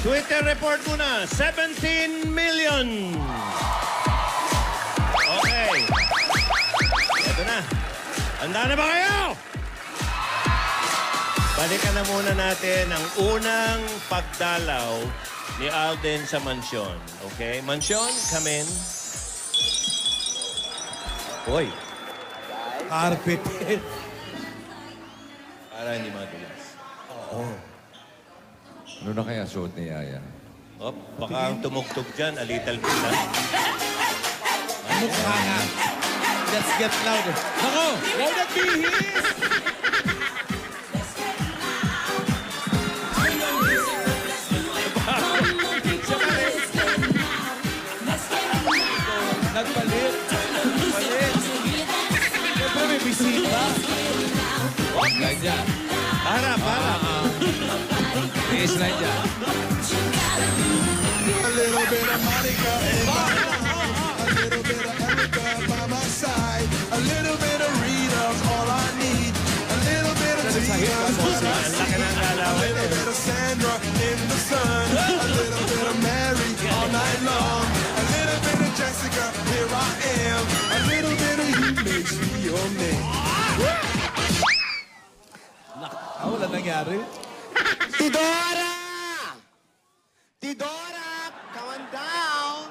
Twitter report muna, 17 million. Okay. Ito na. Handa na ba kayo? Balikan na muna natin ang unang pagdalaw ni Alden sa mansyon. Okay? Mansyon, come in. Hoy. Carpet. Para hindi madulas. Ano na kaya suot ni Yaya? Oh, baka ang tumugtog dyan, a little bit, ha? Mukha nga. Let's get louder. Ako! Huwag nagbihis! Nagpalit. Nagpalit. Siyempre may bisita. Slide dyan. Para. Slide dyan. A little bit of Monica and a little bit of Erica by my side. A little bit of Rita's all I need. A little bit of Tina's what I see. A little bit of Sandra in the sun. A little bit of Mary all night long. A little bit of Jessica, here I am. A little bit of you makes me your man. Wala nangyari. Tidora! Tidora! Come on down!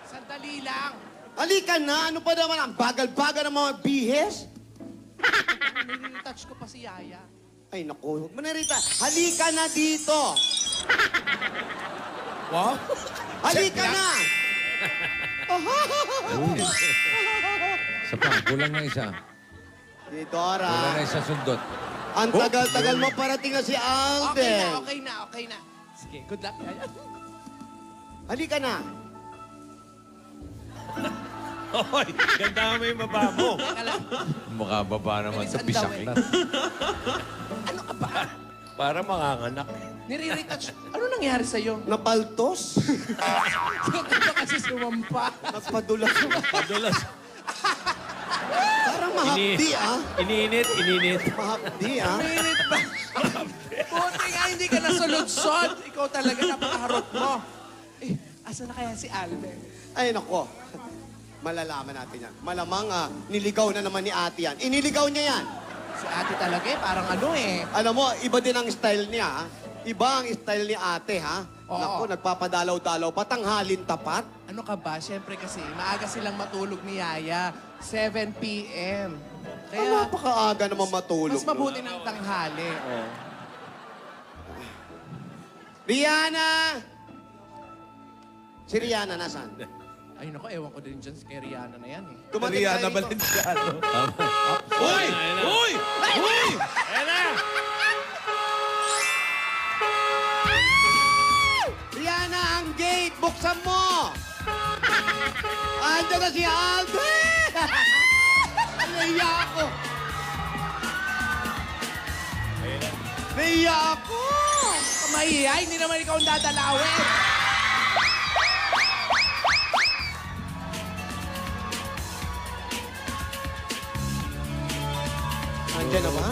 Sandali lang. Halika na! Ano pa naman ang bagal-bagal ng mga bihis? Touch ko pa si Yaya. Ay, naku. Huwag mo na rita. Halika na dito! Wow. Halika na! Isa pa, kulang na isa. Tidora! Kulang na isa sundot. Ang tagal-tagal mo parating na si Alden. Okay na. Sige, good luck, Yaya. Halika na! Hoy, ganda mo yung baba mo. Teka lang. Mukha baba naman ito, Bilis ang bisak daw eh. na. Ano ka ba? Para manganganak. Nire-retouch. Ano nangyari sa'yo? Napaltos? Huwag ka ba kasi sumampa? Nagpadulas. Padulas. Parang mahapdi, ah. Iniinit. Mahapdi, ah. Minute ba? Buti nga hindi ka nasuludsod. Ikaw talaga napakaharot mo. Eh, asa na kaya si Alden? Ay, nako. Malalaman natin yan. Malamang niligaw na naman ni ate yan. Iniligaw niya yan. Si ate talaga eh, parang ano eh. Alam mo, iba din ang style niya, ha? Iba ang style ni ate, ha? Oo. Naku, nagpapadalaw-dalaw, patanghalin tapat. Ano ka ba? Siyempre kasi, maaga silang matulog ni Yaya. 7 p.m. Kaya, Kaya, napakaaga naman matulog. mas mabuti ng tanghali. Rihanna! Si Rihanna, nasaan? Ay, naku, ewan ko din dyan kay Rihanna na yan eh. Dumating Rihanna tayo dito. Valenciano. Uy! Uy! Uy! Ayan na! Rihanna, ang gate! Buksan mo! Andiyan na si Alden! Naiya ako! Naiya ako! Mahiya, hindi naman ikaw ang dadalawin. Andiyan na ba?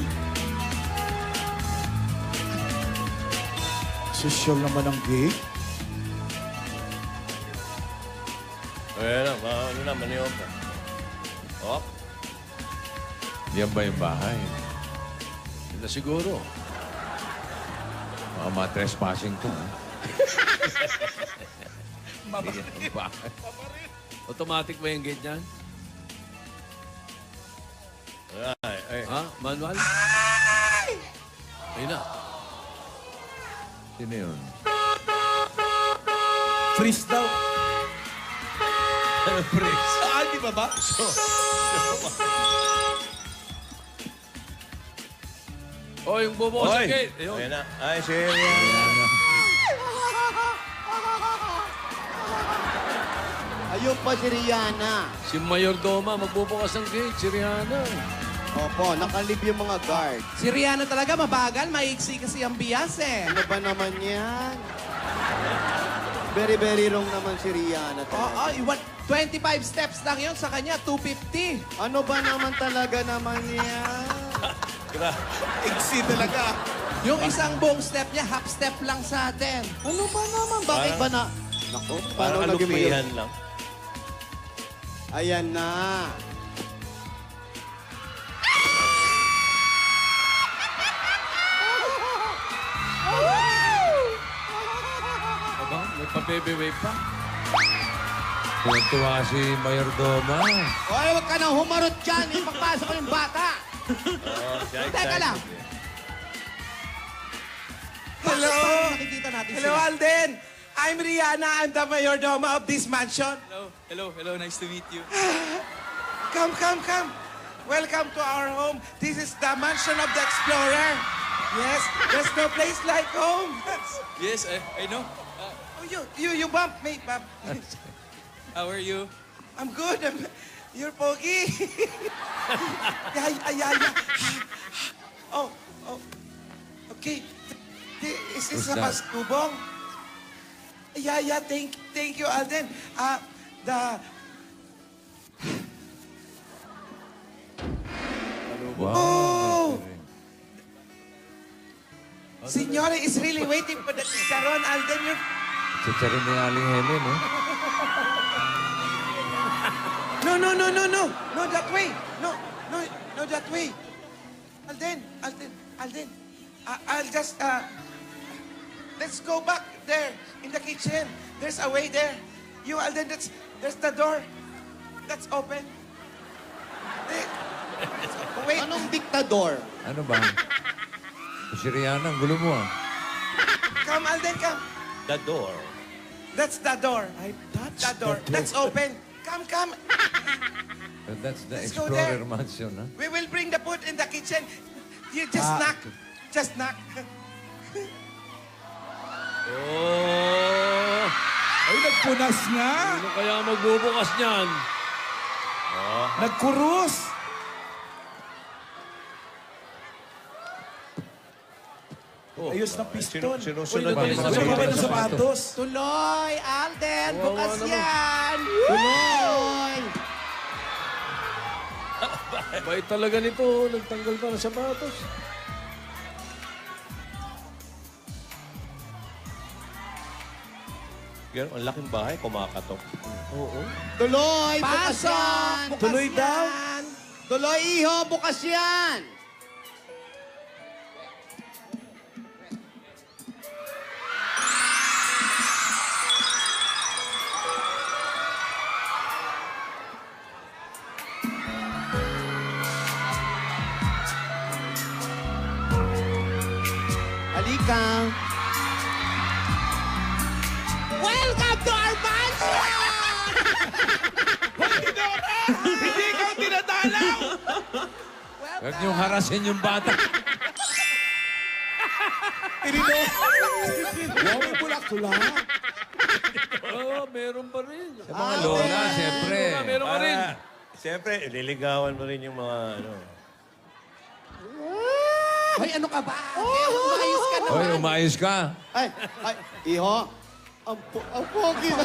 Social naman ang gate. Ayan na, ano na, maniobra. Oh, Yan ba yung bahay? sila siguro. Mga trespassing to, ha? Yan ang bahay. Automatic ba yung gate niyan? Ay. Ha? Manual? Ayun na. Sino yun? Freeze daw. Ano, Prince? Saan, di ba ba? O, yung bubukas Hoy! ng gate. Ayun. Ayan na. Ay, si... Ayun pa si Rihanna. Si Mayor Doma, magbubukas ng gate. Si Rihanna. Opo, nakalib yung mga guard. Si Rihanna talaga mabagal, maiksi kasi ang bias eh. Ano ba naman yan? Very, very wrong naman si Rihanna. Oo, 25 steps lang yun sa kanya, 250. Ano ba naman talaga naman yan? Iksi talaga. Yung isang buong step niya, half step lang sa atin. Ano ba naman? Bakit ba na? Naku, paano Parang lagyan mo yun? alupihan lang. Ayan na. Aba, may pa-baby wave pa. Tuwa si Mayordoma. Hoy, huwag ka nang humarot dyan. Ipapasok ko yung bata. Oh, siya Teka excited lang. eh. Hello! Nakikita natin Hello, sila. Alden. I'm Rihanna. I'm the mayordoma of this mansion. Hello. Nice to meet you. Come. Welcome to our home. This is the mansion of the explorer. Yes, there's no place like home. Yes, I know. Oh, you bump me, bump. How are you? I'm good. You're pogi. yeah. Oh. Okay. Is this Who's a that? paskubong? Yeah. Thank you, Alden. Wow. Oh! Signore is really waiting for the chicharon, Alden. Chicharin ni Aling Helen, eh. No, that way. No, that way. Alden. I'll just, let's go back there in the kitchen. There's a way there. You, Alden, there's the door. That's open. Wait. Anong diktador? Ano ba? Si Rihanna, ang gulo mo, ah. Come, Alden, come. The door. That's the door. The door. That's open. Come. But that's the Let's go Explorer there. Mansion, ha? We will bring the food in the kitchen. You just knock. Just knock. Oh! Ay, nagpunas nga. Ano kaya magbubukas niyan? Nagkurus. Ayos ng piston. Sinusunod Uy, yung mga Wala pa ba ng sapatos. sapatos? Tuloy, Alden. Wow, Bukas naman. yan. Tuloy! Bait talaga nito. Nagtanggal pa ng sapatos. Yan, ang laking bahay, kumakatok. Tuloy! Bukas Pasok! yan! Bukas Tuloy daw. yan. Tuloy, iho! Bukas yan! Halika! Welcome to our mansion! Hindi ikaw tinadalaw! Huwag niyong harasin yung bata. Wow, may bulak-tulak. Oo, meron pa rin. Sa mga lola, siyempre. Meron pa rin. Siyempre, liligawan mo rin yung mga, ano. Hoy, ano ka ba? Umayos ka naman. Hoy, umayos ka. Ay, iho! Ang pogi na!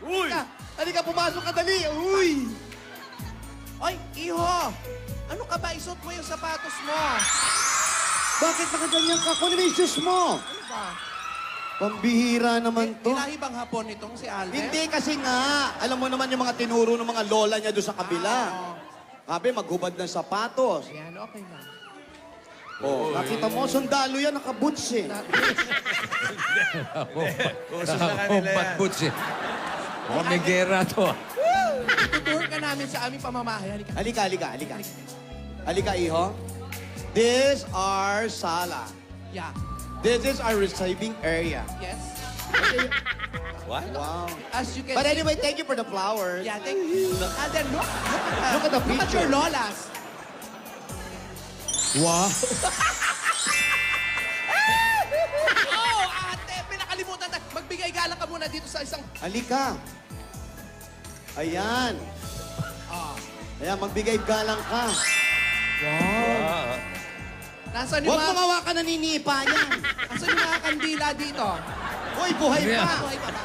Uy! Halika, pumasok ka dali! Uy! Oy, iho. Ano ka ba? Isuot mo yung sapatos mo. Bakit nakaganyan ka? Kunin mo yung shoes mo! Ano ba? Pambihira naman to. Nilahi bang hapon itong si Alden? Hindi kasi nga. Alam mo naman yung mga tinuro ng mga lola niya doon sa kabila. Sabi, maghubad ng sapatos. Ayan, okay na. Oh, nakita mo, sundalo yan, nakaboots eh. Usos na kanila Nakakumpat yan. boots, eh. Mukhang may gera to, ah. Tutur ka namin sa aming pamamahay. Halika. Halika. Halika, iho. This our sala. Yeah. This is our receiving area. Yes. What? Wow. As you can But see. anyway, thank you for the flowers. Yeah, thank you. Alden, look. Look at the Look at picture. your lolas. Wow. Oh, ate, pinakalimutan na. Magbigay galang ka muna dito sa isang... Halika. Ayan. Ayan, magbigay galang ka. Nasaan yung Huwag mong mga... hawakan na ninipa niyan. Nasaan yung mga kandila dito? Hoy, buhay Yeah. pa. Buhay pa ba?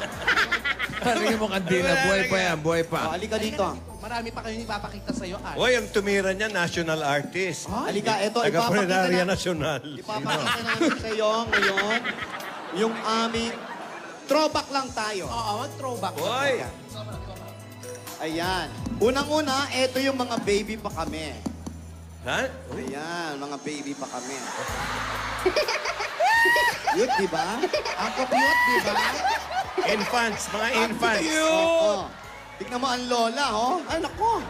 Paringin mo kandila. Buhay pa yan, buhay Oh, pa. halika dito. Marami pa kayong ipapakita sa'yo, Al. Hoy, ang tumira niya, national artist. Halika, eto, Taga-Puneraria Nacional. Ipapakita namin sa iyo ngayon yung aming throwback lang tayo. Oo, throwback. Hoy! Ayan. Unang-una, eto yung mga baby pa kami. Ha? Ayan, mga baby pa kami. Cute, di ba? Ang cute, di ba? Infants, mga infants. Oo. Tignan mo ang lola, oh. Ay, nako.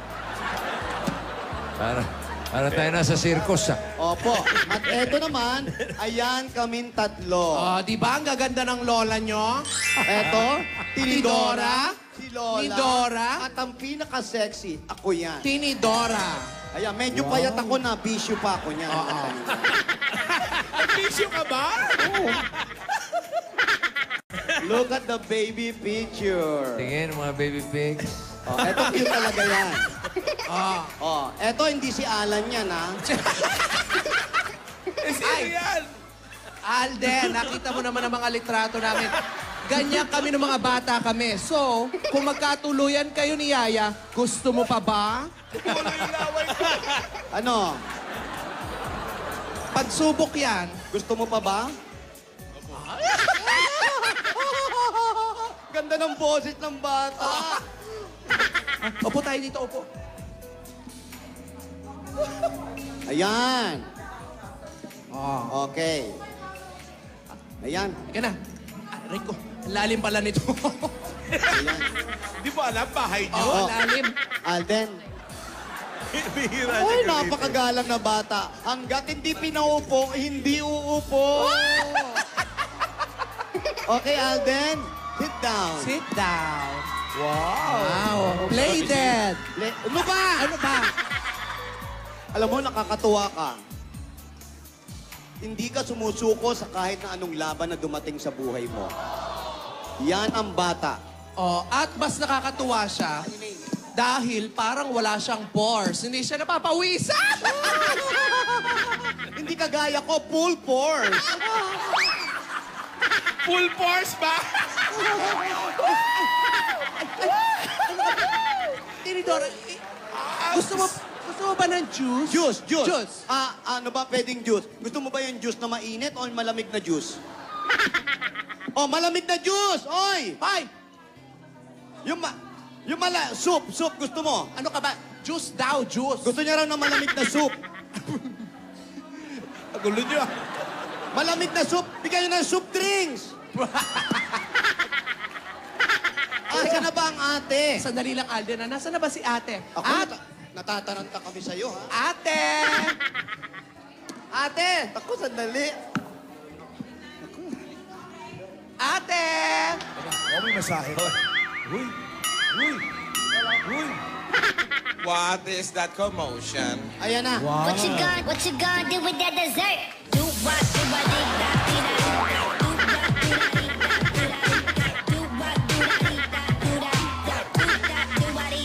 Para tayo nasa circus, ah. Opo. At eto naman, ayan kaming tatlo. Oh, di ba ang gaganda ng lola nyo? Eto, Tinidora. Si Lola. Ni Dora. At ang pinaka-sexy, ako yan. Tinidora. Ayan, medyo payat ako na, bisyo pa ako niyan. Bisyo ka ba? Look at the baby picture. Tingin, mga baby pigs. Oh, eto cute talaga yan. Oh. Oh, eto hindi si Alan yan, ha? Ay, Alden, nakita mo naman ang mga litrato namin. Ganyan kami ng mga bata kami. So, kung magkatuluyan kayo ni Yaya, gusto mo pa ba? Ano? Pagsubok yan. Gusto mo pa ba? Ganda ng boses ng bata. Upo tayo dito, upo. Ayan. Oh. Okay. Ayan. Ika na. Aray ko, ang lalim pala nito. Ayan. Di ba alam, bahay niyo? Oo, lalim. Alden. Bihira Ay, niya. napakagalang na bata. Hanggat hindi pinaupo, hindi uupo. Okay, Alden. Sit down. Sit down. Wow. Play dead. Ano ba? Ano ba? Alam mo, nakakatuwa ka. Hindi ka sumusuko sa kahit na anong laban na dumating sa buhay mo. Yan ang bata. Oh, at mas nakakatuwa siya dahil parang wala siyang pores. Hindi siya napapawisan. Hindi kagaya ko, full force. Full force ba? Tinidora, gusto mo ba ng juice? Juice. Juice. Ano ba pwedeng juice? Gusto mo ba yung juice na mainit o yung malamig na juice? Oh, malamig na juice! Oy! Ay, Soup gusto mo? ano ka ba? Juice daw, juice. Gusto niya raw ng malamig na soup. Gulo niyo. Malamig na soup, bigyan niyo ng soup drinks. Asa na ba ang ate? Sandali lang, Alden. Nasaan na ba si ate? Ako, natataranta kami sa'yo, ha? Ate! Ate! Ako, sandali. Ate! Oh, may masahe. Uy. What is that commotion? Ayan na. What you gonna do with that dessert? Do what, do what, do that, do that, do what, do that, do what,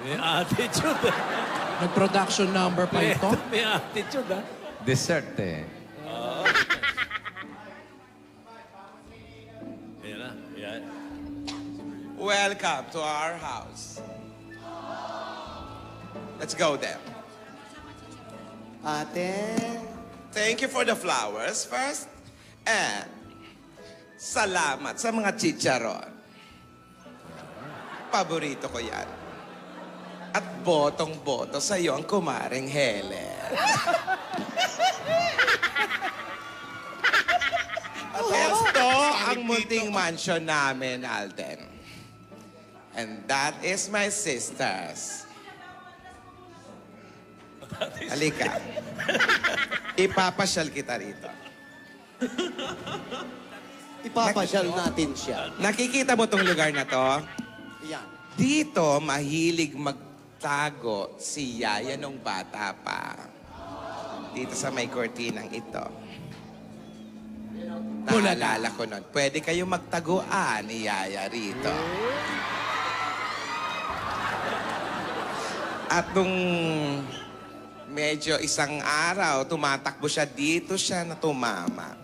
May attitude. Nag-production number pa ito. May attitude, ha? Dessert, eh. Ayan na. Ayan. Welcome to our house. Let's go there. Ate. Thank you for the flowers first. And salamat sa mga chicharon. Paborito ko yan. At botong-boto sa iyo ang kumaring Helen. At ito ang munting mansion namin, Alden. And that is my sisters. Halika. Ipapasyal kita rito. Ipapasyal natin siya. Nakikita mo tong lugar na to? Yan. Dito, mahilig magtago si Yaya nung bata pa. Dito sa may kortinang ito. Naalala ko nun. Pwede kayo magtaguan ni Yaya rito. At nung medyo isang araw, tumatakbo siya dito siya na tumama.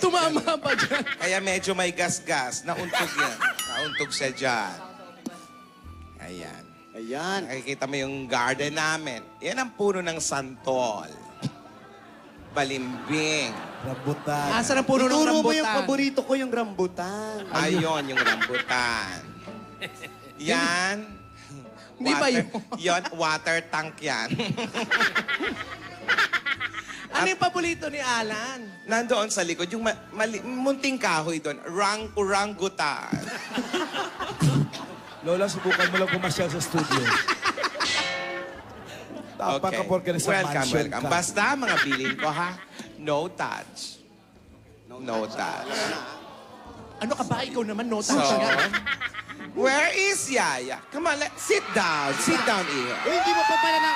Tumama pa dyan. Kaya medyo may gas-gas, nauntog yan. Nauntog siya dyan. Ayan. Ayan. Nakikita mo yung garden namin. Yan ang puno ng santol. Balimbing. Rambutan. Asan ang puno ng Ituro mo rambutan? yung paborito ko, yung rambutan. Ayun, yung rambutan. Yan. Di ba yun? Yan, water tank yan. Ano yung paborito ni Alan? Nandoon sa likod, yung munting kahoy doon. Orangutan. Lola, subukan mo lang pumasyal sa studio. Tapang ka porke na sa mansion welcome. ka. Basta mga bilin ko, ha? No touch. No touch. Ano ka ba? Ikaw naman, no So, touch nga. where is Yaya? Come on, sit down. Sit down, Iho. Uy, hindi mo pa pala na...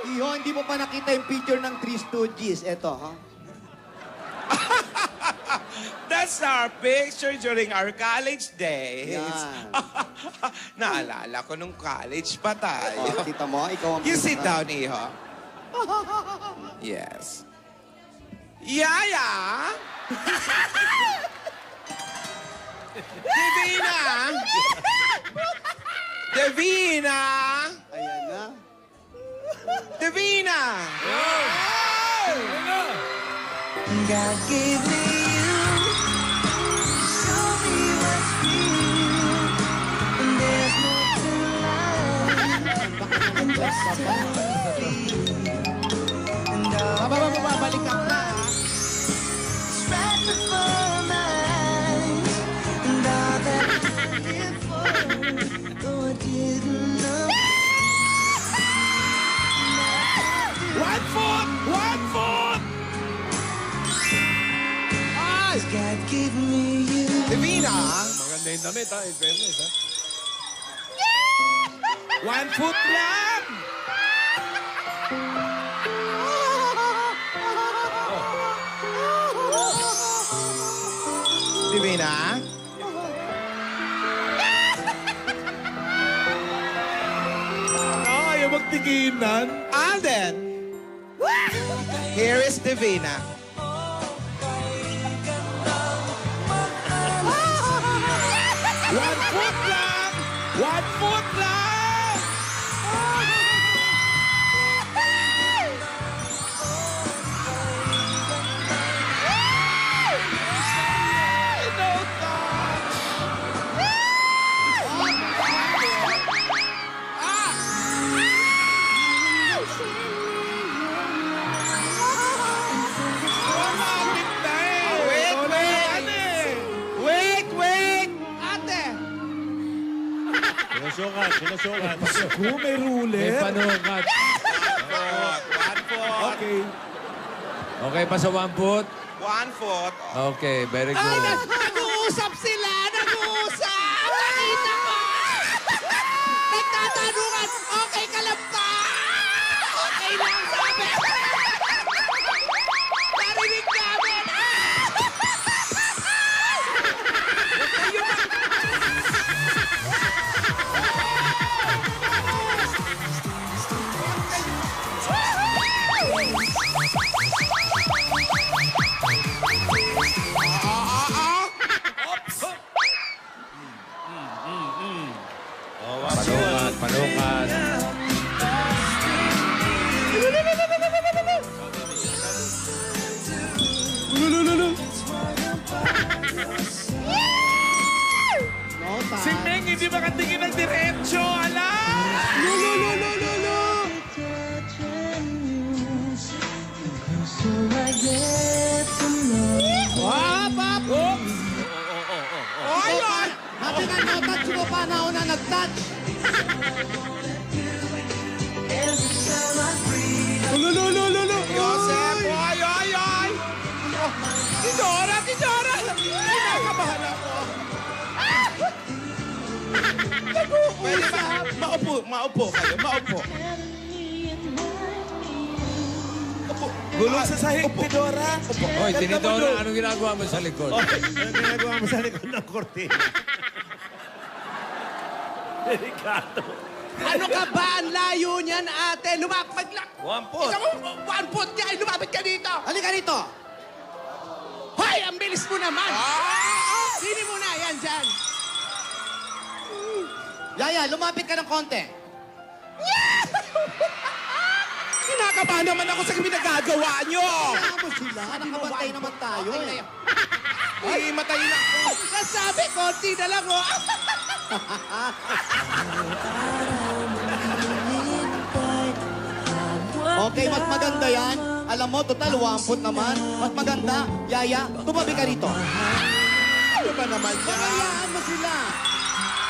Iho, hindi mo pa nakita yung picture ng Three Stooges. Eto, ha? That's our picture during our college days. Yan. Naalala ko nung college pa tayo. Oh, tita mo, ikaw ang... You sit down, Iho. Yes. Yaya! Divina! Divina! Ayan na. Divina! God gave me you. Show me what's real. And there's no and just Babalik ka na. it's right before my eyes. And all that I live for, though I didn't know. One foot! One foot! God gave me you. Divina! Maganda yung damit, ha? In fairness, ha? One foot lang! Divina? Ayaw magtiginan. Alden! Here is Divina. One foot lang! One foot lang! Malapit na eh! Wait, wait! Ano eh? Wait, wait! Ate! Sinusukat, sinusukat. Kung may May ruler. panukat. One foot. Okay. Okay pa sa 1 foot? 1 foot. Okay, very Ay, good. nag-uusap sila! Nag-uusap! Nakita ko! Nagtatanungan! Okay ka lang ba? Okay lang, sabi! Narinig namin! Panukat, panukat. Si Meng hindi makatingin ng diretso. Ala! So I get to know. Ayun! Sabi nga, no touch mo pa na una nag-touch. Every time I breathe, Joseph! Oy, oy, oy! Tidora! Tidora! Kinakabahan ako. Pwede ba? Maupo kayo. Maupo. Gulong sa sahig, Tidora. Hoy, Tinidora, anong ginagawa mo sa likod? Ano ginagawa mo sa likod ng kortina? Delikado. Ano ka ba? Ang layo niyan, ate! Lumapag lang! 1 foot. Isa mo, 1 foot niya! Lumapit ka dito! Halika rito. Hoy! Ang bilis mo naman! Sini mo na! Yan, dyan! Yaya, lumapit ka ng konti. Kinakabahan naman ako sa pinagagawa nyo! Kaya mo sila, nakabantay naman tayo. Ay, matay na ako. Nasabi, konti na lang, oh. Okay, mas maganda yan. Alam mo, total, 1 naman. Mas maganda. Yaya, tumabi ka rito. Ano ba naman yan? Hayaan mo sila.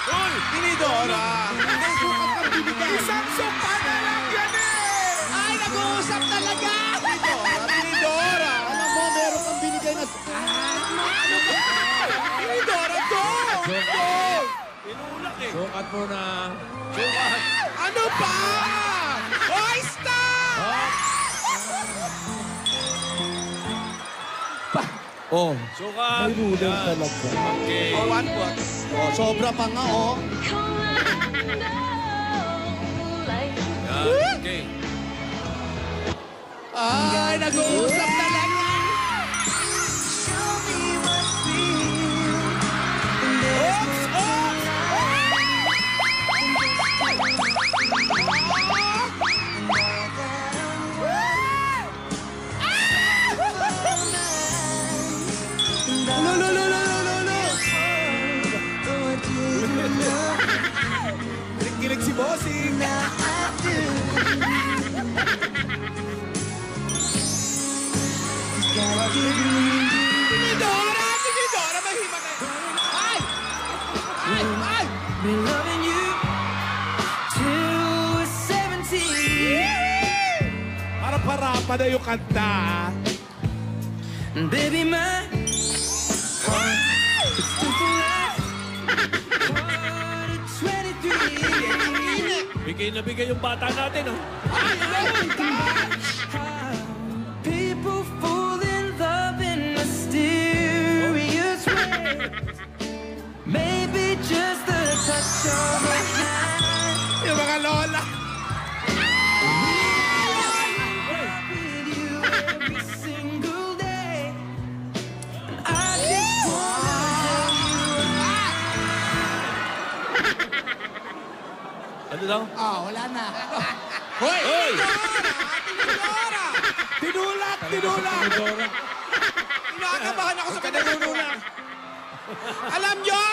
Uy, Tinidora! Hindi, sukat kang binigay. Isang sopa na lang yan eh! Ay, nag-uusap talaga. Tinidora! Alam mo, meron kang binigay na... Tinidora, go! Go! Sukat mo na. Ano pa? Hoy, stop! Oh, Sukat. may ruler talaga. Okay. Oh, one point. Oh, sobra pa nga, oh. Yan. Okay. Ay, nag-uusap talaga. Kilig si Bossing. Tinidora! Tinidora! Mahima kayo! Ay! Ay! Ay! Been loving you till we're 17. Para-parapa na yung kanta. And baby, my heart is still full of 23. Bigay na bigay yung bata natin, oh. People fall in love in mysterious ways. Maybe just a touch of a hand. Yung mga lola. With you every single day. And I just wanna tell you Ano daw? Oh, wala na. Hoy! Hoy! Tinidora! Tinulat! Tinulat! Tinidora. Kinakabahan ako sa pinagulak. Alam nyo?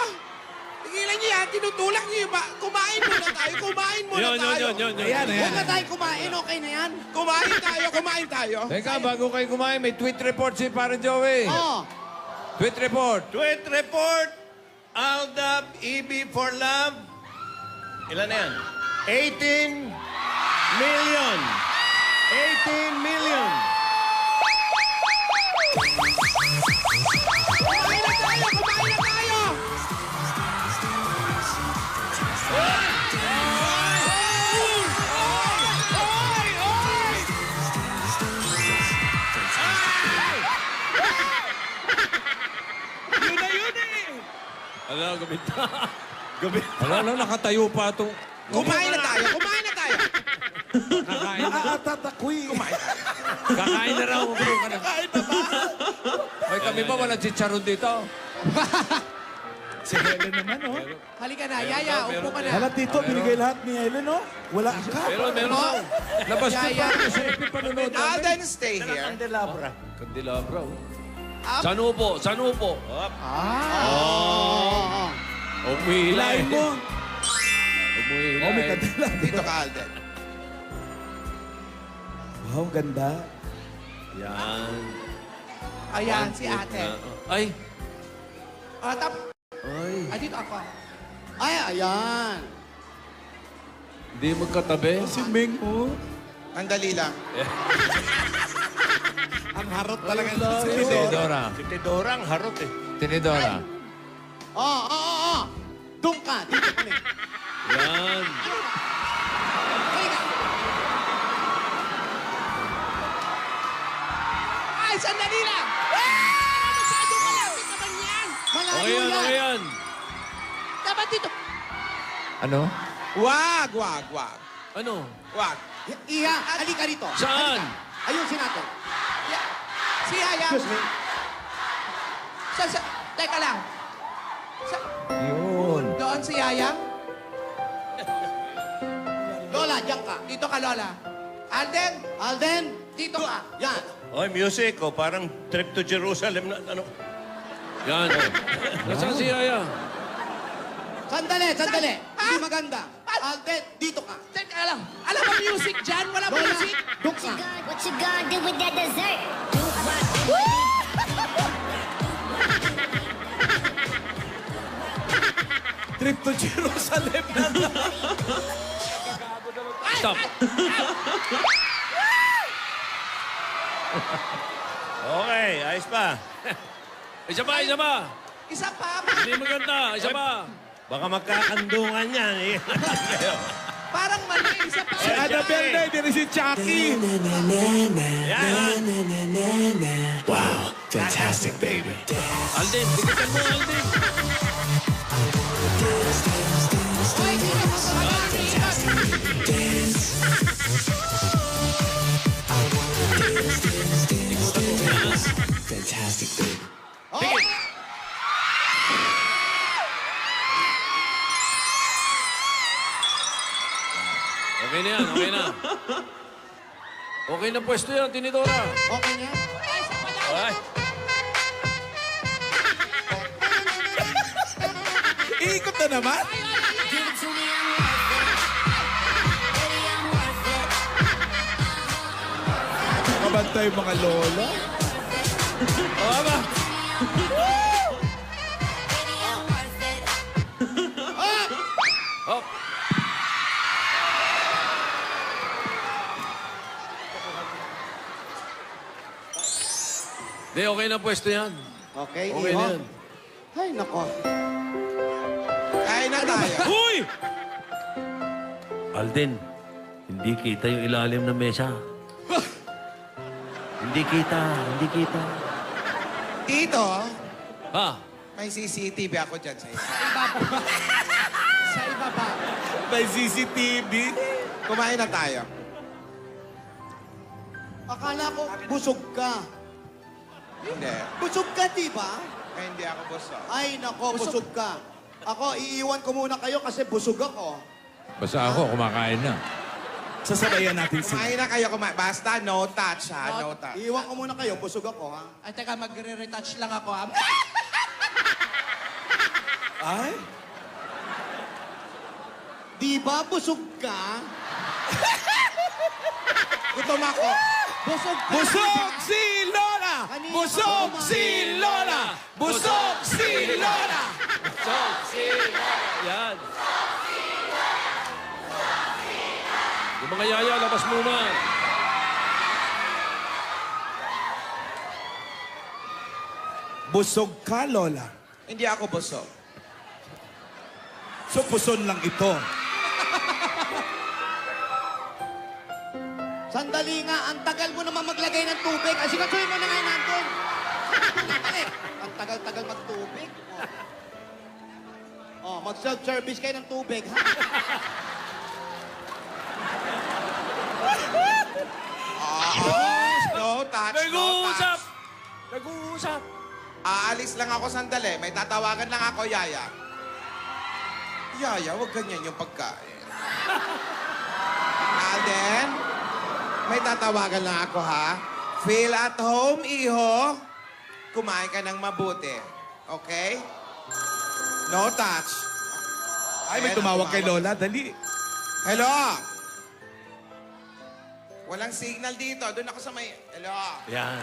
Tigilan niyo yan. Tinutulak niyo ba? Kumain muna tayo. Kumain muna tayo. Yun. Ayan, ayan. Huwag na tayo kumain, okay na yan. Kumain tayo. Kumain tayo. Teka, bago kayo kumain, may tweet report si Parang Joey. Oh, Tweet report. Tweet report. Aldab, EB for Love. Ilan na yan? 18 million. 18 million. Kumain na tayo. Kumain na tayo. Yun na yun, eh. Ano, gabit na. Gabit. Ano, nakatayo pa itong... Kumain na tayo. Kumain na tayo. Kakain na. Nakakatakoy. Kakain na raw. Kakain na ba? Hoy, kami ba walang chicharon dito? Si Helen naman, oh. Halika na, Yaya, upo ka na. Halat dito, binigay lahat ni Helen, oh. Wala ka. Meron. Labas ko Yaya. pa sa epi panonood namin. Alden, stay here. Candelabra, oh. San upo? oh. Umihila, Hilahin mo. Umihila, Oh, may eh. kadila. Dito ka, Alden. Wow, ganda. Yan. Ayan, si ate. Ay. Ah, Ay, dito ako. Ay, ayan. Hindi magkatabi. Si Ming, oh. Ang dali lang. Ang harot talaga sa Tinidora. Si Tidora ang harot eh. Tinidora. Oh. Doon ka, dito kami. Yan. Ay, sandali lang! Masyado malapit naman yan! Malayo Okay yan, yan. okay yan. Dapat dito. Ano? Wag. Ano? Wag. Iha, halika rito. Saan? Halika. Ayusin natin. Si Yaya. Excuse me. Teka lang. Yun. Doon si Yaya. Diyan ka. Dito ka, Lola. Alden, Alden, dito ka. yan. Oy, music, oh, parang trip to Jerusalem na ano. Yan. Nasaan si Yaya? Sandali. Hindi maganda. Alden, dito ka. Teka lang. Alam mo music dyan? Wala ba Lola, music? doon ka. What you gonna do with that dessert? Do what you wanna Trip to Jerusalem na nga. Stop. Okay, ayos pa. Isa pa, isa pa. Isa pa. Hindi maganda. Isa pa. Baka magkakandungan yan eh. Parang mali. Isa pa. Si Annabelle na, hindi rin si Chucky. Yan. Wow, fantastic, baby. Alden, bigitan mo, Alden. Hoy, dito ka sa Fantastic, baby. Okay na yan, okay na. Okay na pwesto yan, Tinidora. Okay na? Ay. Iikot na naman. give it to me, I'm worth it. Baby, I'm worth it. Kabantay yung mga lola. Oo ba? Baby, I'm worth it. Hop. Hindi, okay na pwesto yan. Okay, Okay Iho. na yan. Ay, nako. Kain na tayo. Uy! Alden, hindi kita yung ilalim ng mesa. Hindi kita. Tito, Ha? may CCTV ako dyan sa isa. Sa ibaba. May CCTV. Kumain na tayo. Akala ko busog ka. Hindi. Busog ka, di ba? Ay, hindi ako busog. Ay, nako, busog ka. Ako, iiwan ko muna kayo kasi busog ako. Basta ako, kumakain na. Sasabayan natin sila. Kumain na kayo, kumain. Basta no touch, ha? No touch. Iiwan ko muna kayo, busog ako, ha? Ay, teka, magre-retouch lang ako. Ha? Ay? Di ba busog ka? Gutom ako. Busog ka. Busog si Lola! Kanina Busog pa si Lola! Busog si Lola! Yan. Yung mga yaya, labas muna. Busog ka, Lola. Hindi ako busog. So, puson lang ito. Sandali nga, ang tagal mo naman maglagay ng tubig. Asikasuhin mo na nga nandun. Balik. Ang tagal-tagal magtubig. Mag-self-service kayo ng tubig, ha? No touch, no Nag-uusap! touch. Nag-uusap! Aalis lang ako sandali. May tatawagan lang ako, Yaya. Yaya, huwag ganyan yung pagkain. Alden, may tatawagan lang ako, ha? Feel at home, iho. Kumain ka ng mabuti. Okay? No touch. Ay, may Ayan, tumawag kay Lola. Dali. Hello? Walang signal dito. Doon ako sa may... Hello? Yan.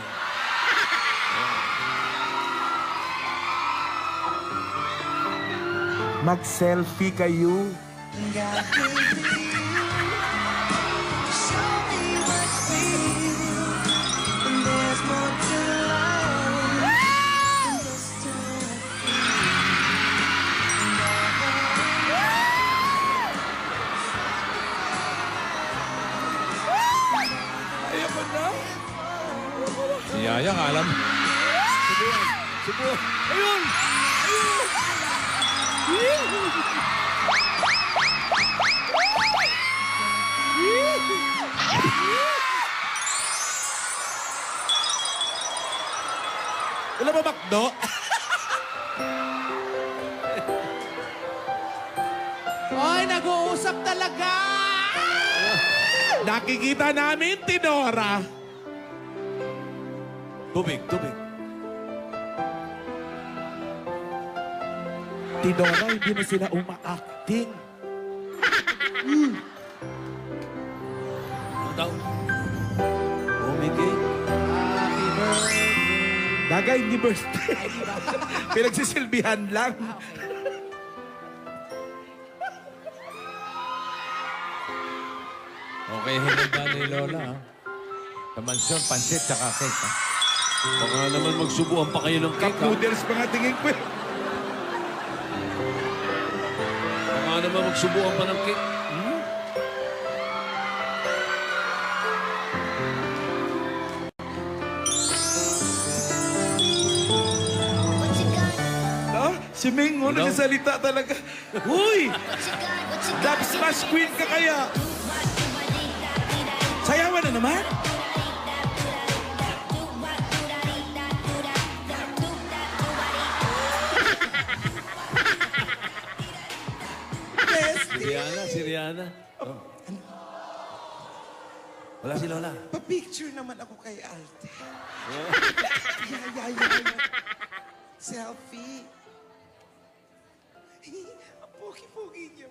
Mag-selfie kayo. Si Yaya, nga alam. Subuhan. Ayun! Wala ba bakdo? Ay, nag-uusap talaga! Nakikita namin, Tinora. Tubig. Tinora, hindi na sila uma-acting. Ano daw? Umigay. Bagay, hindi birthday. Pinagsisilbihan lang. Okay, hinanda ni Lola, ha? Sa mansyon, pansit, tsaka cake, ha? Baka naman magsubuan pa kayo ng Cup cake, ha? noodles pa nga tingin ko. Baka naman magsubuan pa ng cake. Si Ming, nagsasalita talaga. Huy! Dub smash queen ka kaya? Sayawan na naman? Si Rihanna. Oh. Wala si Lola. Pa-picture naman ako kay Alte. Yeah. Selfie. Ang pogi-pogi niyo.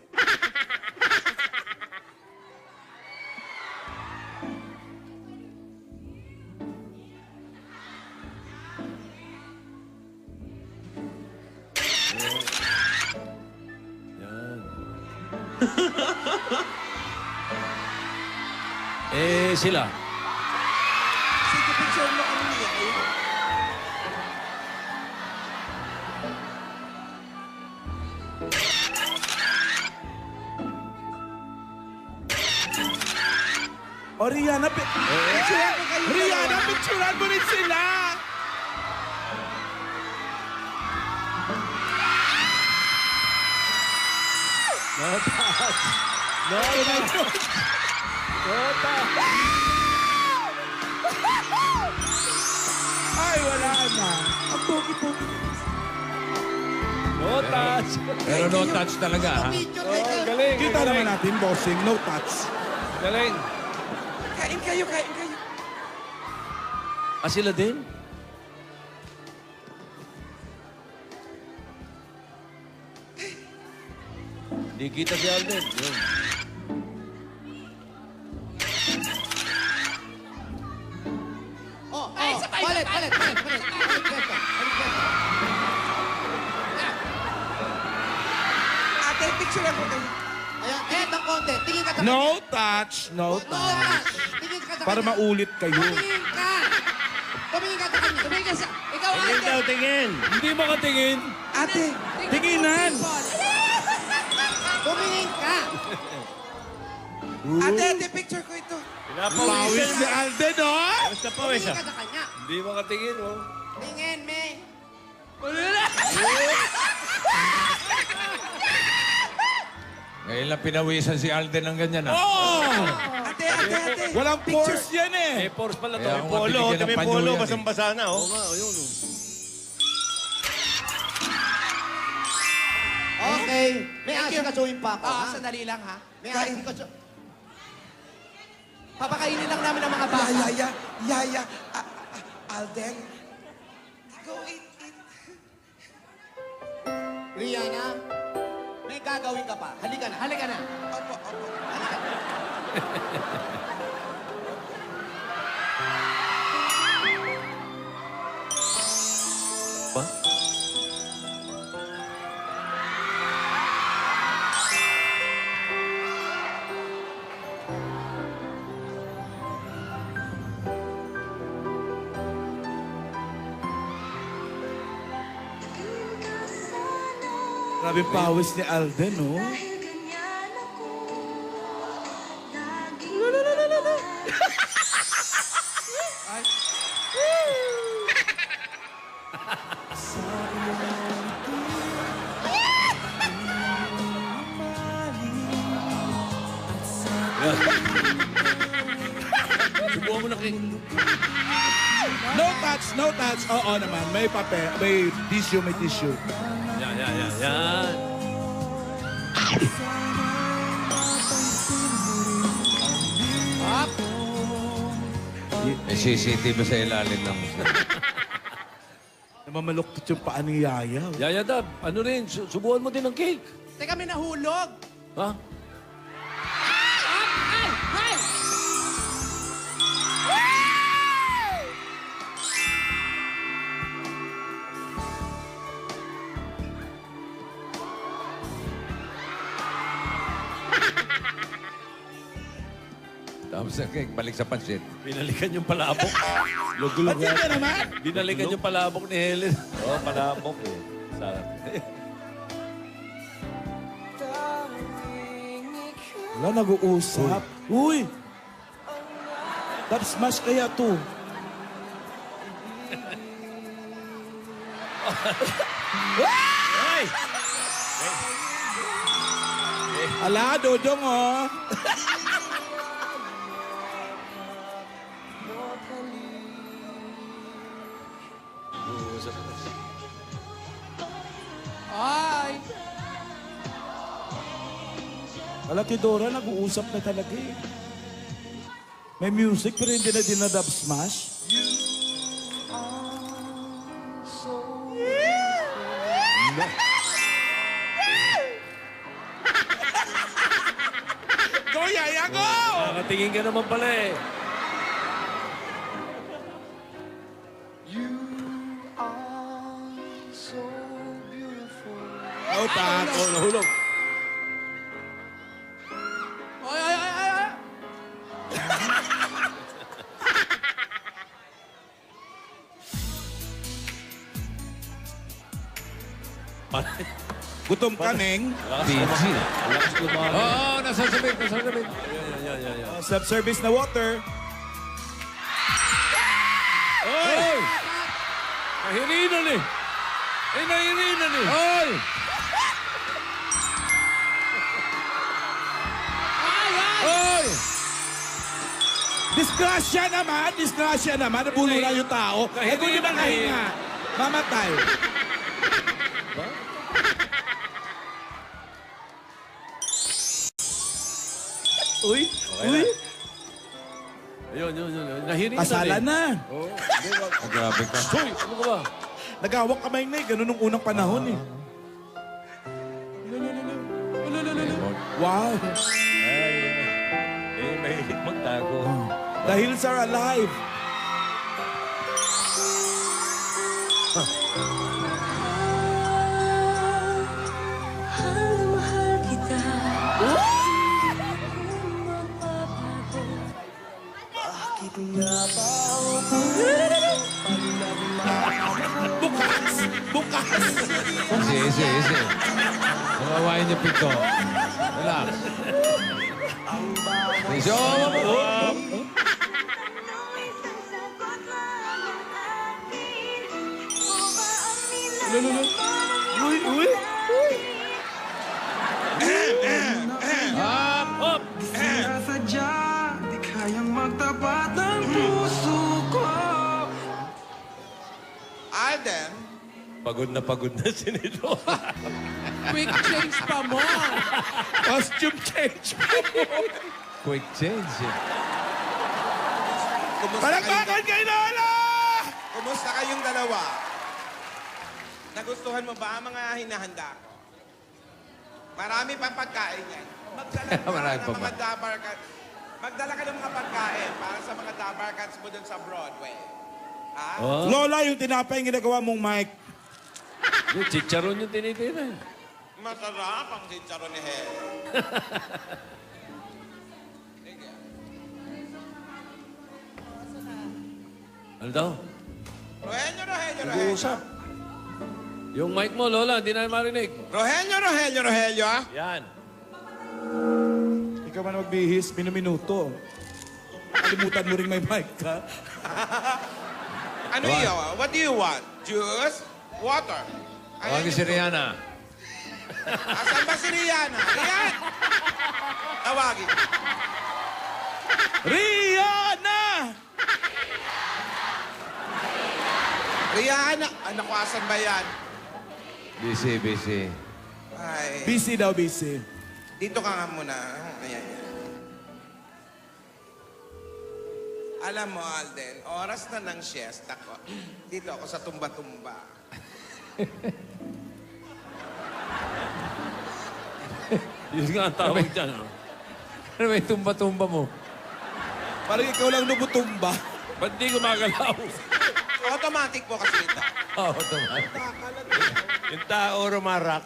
Sila. Sige, picture mo kami niya. O, Rihanna, picturean mo rin sila! Ay, wala na. Ang pogi-pogi. No touch. Pero no touch talaga, ha? Galing. Kita naman natin, bossing, no touch. Galing. Kain kayo. Sila din? Di kita si Alden. Yun. Palit. Ate, picture ako kayo. Ayan, tingin ng konti. Tingin ka sa No touch, no touch. Tingin ka sa Para kanya. maulit kayo. Tumingin ka! Tumingin ka sa kanya. Tumingin ka sa... Ikaw, Tingin ate. daw, tingin. Hindi makatingin. Ate, Tinginan! Tumingin ka! ate, picture ko ito. Pawis si Alden, oh! Basta pawis, Tumingin ka sa kanya. Hindi makatingin, oh. Tingin, me. Ngayon lang pinawisan si Alden ng ganyan, ha? Ate. Walang force yan eh. May force pala to. Kaya May ako polo. mabibigyan ng May panyo polo, yan, eh. basang-basa na, oh. Okay. May asikasuhin pa ako, Oo, ha? sandali lang, ha? May asikaso... Papakainin lang namin ang mga bata. Yaya. Alden. Go eat. Rihanna, may gagawin ka pa. Halika na. Halika na. Opo. Halika na. Ba? Grabe pawis ni Alden, oh. Subuhan mo na cake. No touch. Oo naman, may papel, may tissue. Yan. CCTV sa ilalim ng... Namamaluktot yung paa ni Yaya. Yaya Dab, ano rin, subuhan mo din ng cake. Teka, may nahulog. Ha? Tapos ang cake, balik sa pansit. Binalikan yung palabok. Lugulog Ba't yan naman? Binalikan yung palabok ni Helen. Oo, palabok eh. Sarap. Wala, nag-uusap. Uy! Dab smash kaya to. Ay! Ala, Dodong, oh. Ay! Ala, Tidora, nag-uusap na talaga eh. May music pero hindi na dinadab smash. Go, Yaya, go! Nakatingin ka naman pala eh. Oh, tak. Oh, nahulog. Ay, ay, ay, ay, ay! Gutom ka, Neng. PG. Lakas lumakas. Oo, nasa sabit, nasa sabit. Yan. Self-service na water. Oy! Nahirinan eh. Eh, nahirinan eh. Oy! Oy! Disgrasya naman. Nabulo na yung tao. Eh, kung di ba kahinga, mamatay. Uy! Uy! Ayun. Nahirinan Kasala eh. na. Oh, Grabe ka. Hoy, ano ka ba? Nagawak kamay na eh. Ganun nung unang panahon eh. Wow! Eh, mahilig magtago. The hills are alive. Bukas! Easy. Nawawain niyo pito. Relax. Easy. Oh! Uy! Up! Sinasadya, di kayang magtapat ng puso ko. Alden, Pagod na si Nito. Quick change pa mo. Costume change. Quick change. Palakpakan kay Lola! Kumusta kayong dalawa? Nagustuhan mo ba ang mga hinahanda ko? Marami pang pagkain yan. Magdala ka Marami ng pa mga ba? dabarkans. Magdala ka ng mga pagkain para sa mga dabarkans mo dun sa Broadway. Ha? Oh, Lola, yung tinapay yung ginagawa mong mic. yung chicharon yung tinitira. Masarap ang chicharon ni Hel. Ano daw? Rogelio. Nag-uusap. Yung mic mo, Lola, hindi na marinig. Rogelio, ah. Yan. Ikaw man magbihis, minuto. Kalimutan mo rin may mic, ha? Ano yun? What do you want? Juice? Water? Tawagin si Rihanna. Asan ba si Rihanna? Rihanna! Tawagin. Rihanna! Rihanna! Anak ko, asan ba yan? Busy. Ay, Busy daw, busy. dito ka nga muna. Ayan. Alam mo, Alden, oras na ng siesta ko. Dito ako sa tumba-tumba. Yun nga ang tawag dyan. Oh. Ano ba yung tumba-tumba mo? Parang ikaw lang lumutumba. Ba't di gumagalaw? Automatic po kasi ito. Oo, automatic. Yung tao rumarak.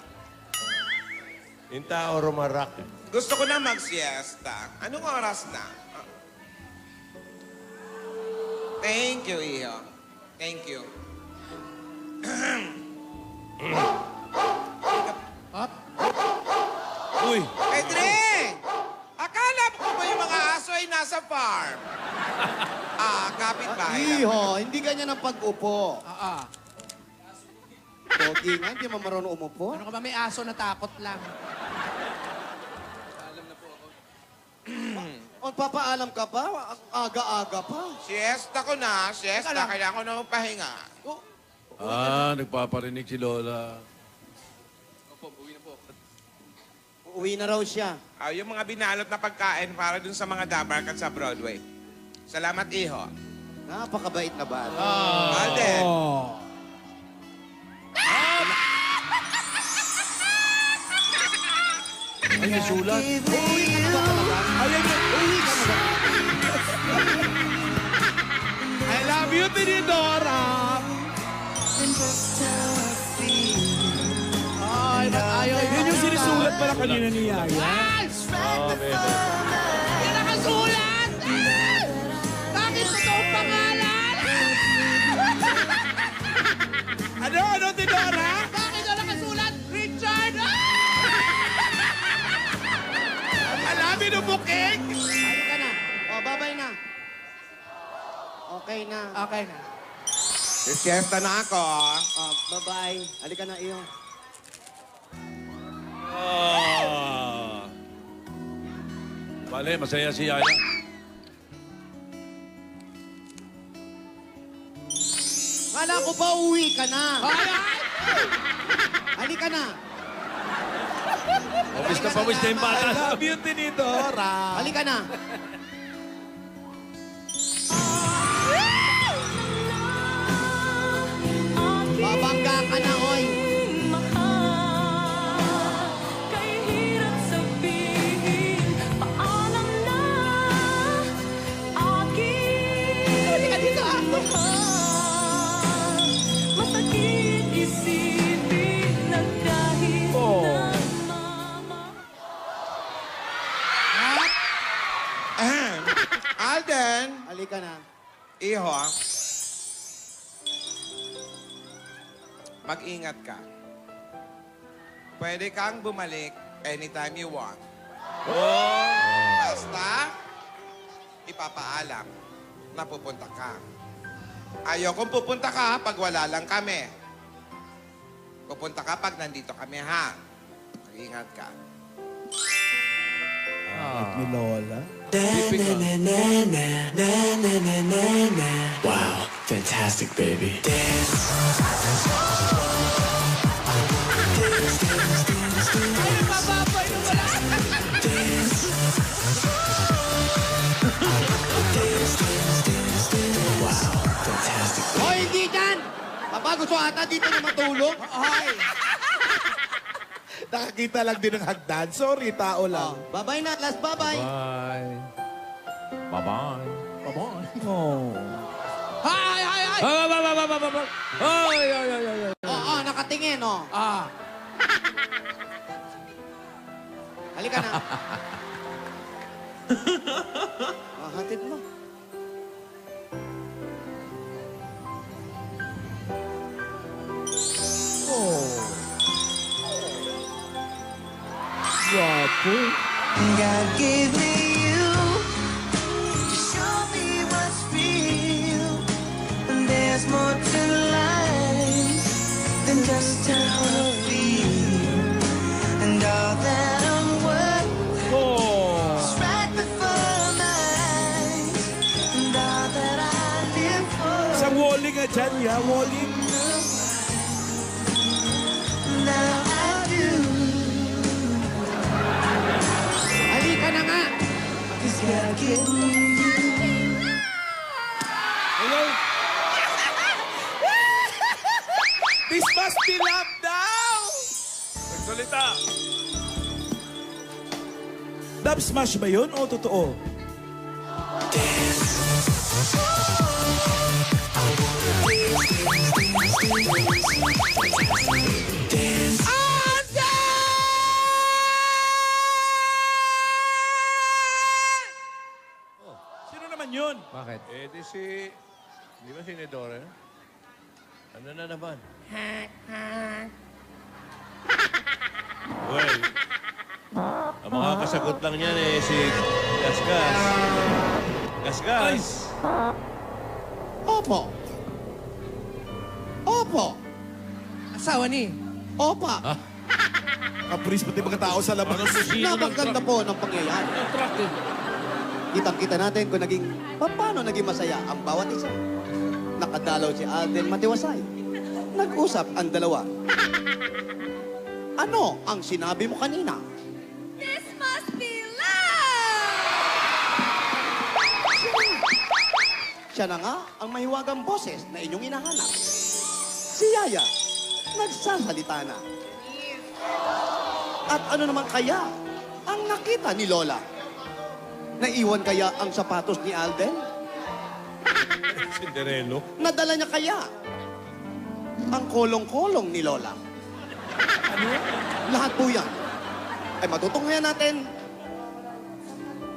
Yung tao rumarak. Gusto ko na mag-siesta. Anong oras na? Thank you, Iho. Thank you. Uy, Pedring! Akala mo ba yung mga aso ay nasa farm? Kapitbahay lang. Iho, hindi ganyan ang pag-upo. Pogi nga, hindi mo marunong umupo. Ano ka ba, may aso na takot lang. O, papaalam ka pa? Aga-aga pa. Siesta ko na. Siesta. Kailangan ko na magpahinga. nagpaparinig si Lola. Uuwi na raw siya. Yung mga binalot na pagkain para dun sa mga dabarkat sa Broadway. Salamat, Iho. Napakabait na bata. Alden. Ay, may sulat. Uuwi ka na ba talaga? Ayan yun. Uuwi ka na ba? I love you, Tinidora. Ay, ba't ayaw Yun yung sinisulat pala kanina ni Yaya. Yan nakasulat! Bakit totoong pangalan? Ano, Tinidora? Bakit na nakasulat? Richard! Alamin ng bukeng. Halika ka na. O, babay na. Okay na. Okay na. Siesta na ako. O, bye-bye. Halika na, Iho. Bale, masaya si Yaya. Kala ko ba uwi ka na? Halika na. Pawis na pawis na yung bata. I love you, Tinidora. Halika na. Babangga ka na, oy. Halika dito, Alden. Halika na. Iho. Mag-ingat ka. Pwede kang bumalik anytime you want. Basta, ipapaalam na pupunta ka. Ayokong pupunta ka pag wala lang kami. Pupunta ka pag nandito kami, ha? Mag-ingat ka. Ni Lola. Wow, fantastic, baby. Wow, fantastic. Hoy, hindi dyan! Papa, gusto ata dito na matulog? Ay! Nakakita lang din ng hagdan. Sorry, tao lang. Bye-bye na, last bye-bye. Bye. Bye-bye. Bye-bye. Oh. Hay, hay, hay! Oo, nakatingin, oh. Halika na. Hatid mo. Guwapo. God gave me you to show me what's real. And there's more to life than just how I feel. And all that I'm worth is right before my eyes. And all that I live for. Isang walling nga dyan, ya. Walling. Now I do. Halika na nga. 'Cause God gave me you. Salita! Dub smash ba yun o totoo? Sino naman yun? Bakit? Eh, di si... Di ba si Nedora? Ano na naman? Well, ang mga kasagot lang niyan eh, si Gasgas. Gasgas! Opo. Opo. Asawa ni. Opa. Kapris pati mga tao sa labas. Napaganda po ng pangyayari. Kitang-kita natin kung paano naging masaya ang bawat isa. Nakadalaw si Alden Matiwasay. Nag-usap ang dalawa. Ano ang sinabi mo kanina? This must be love! Siya na nga ang mahiwagang boses na inyong inahanap. Si Yaya, nagsasalita na. At ano naman kaya ang nakita ni Lola? Naiwan kaya ang sapatos ni Alden? Cinderello. Nadala niya kaya ang kolong-kolong ni Lola? Ano? Lahat po yan ay matutunghayan natin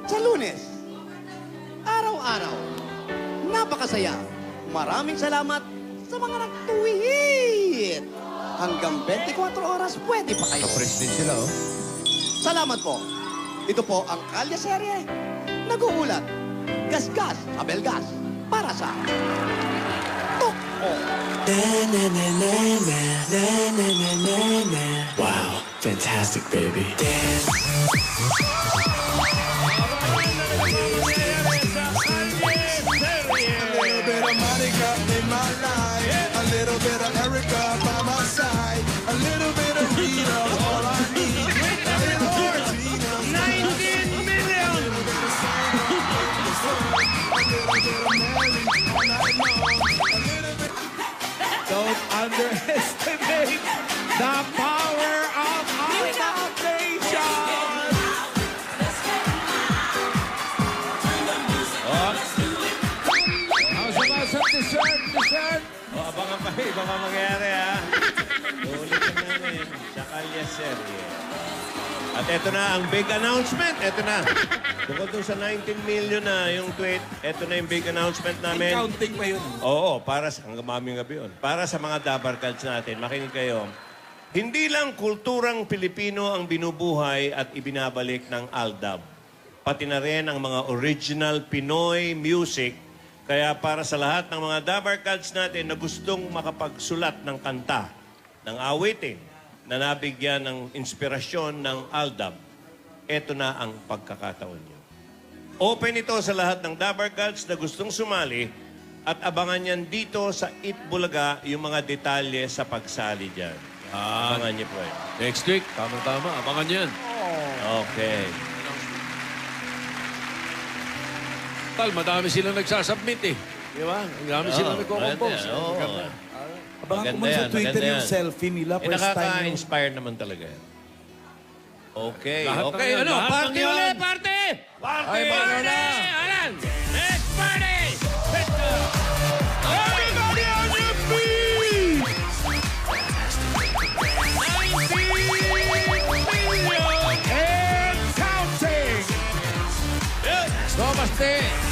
sa Lunes. Araw-araw. Napakasaya. Maraming salamat sa mga nagtuwid. Hanggang 24 oras pwede pa kayo. Kapres din sila, oh. Salamat po. Ito po ang Kalye Serye. Nag-uulat. Gasgas, Abelgas. Para sa... Toko. Wow, fantastic, baby. A little bit of Monica in my life, a little bit of Erica by my side, a little bit of Rita, all I need. A little bit of Tina, 19 million! a little bit of Mary, all I know. A little bit. Don't underestimate the power of our foundation! Dessert! O, abangan pa iba pa mangyayari, ha? Ulitin namin sa Kalye Serye. At eto na ang big announcement. Eto na. Bukod dun sa 19 million na yung tweet, eto na yung big announcement namin. Counting pa yun. Oo, para sa hanggang maming gabi yun. Para sa mga Dabar Cats natin, makinig kayo. Hindi lang kulturang Pilipino ang binubuhay at ibinabalik ng Aldab. Pati na rin ang mga original Pinoy music. Kaya para sa lahat ng mga Dabar Cats natin na gustong makapagsulat ng kanta, ng awitin, na nabigyan ng inspirasyon ng Aldab, eto na ang pagkakataon nyo. Open ito sa lahat ng Dabar Cats na gustong sumali at abangan yan dito sa Itbulaga yung mga detalye sa pagsali dyan. Abangan nyo po yan. Next week, tama-tama. Abangan yan. Okay. Tal, madami silang nagsasubmit eh. Di ba? Madami silang nagko-compose. Abangan ko muna sa Twitter yung selfie nila. Eh, First time yung... nakaka-inspire naman talaga yan. Okay. Lahat Okay, ng yan, ano? lahat Party ng yan. ulit! Party! Party! Ay, paano na? Alan! Next party! Let's go! Everybody on your feet! 19 million and counting! Namaste!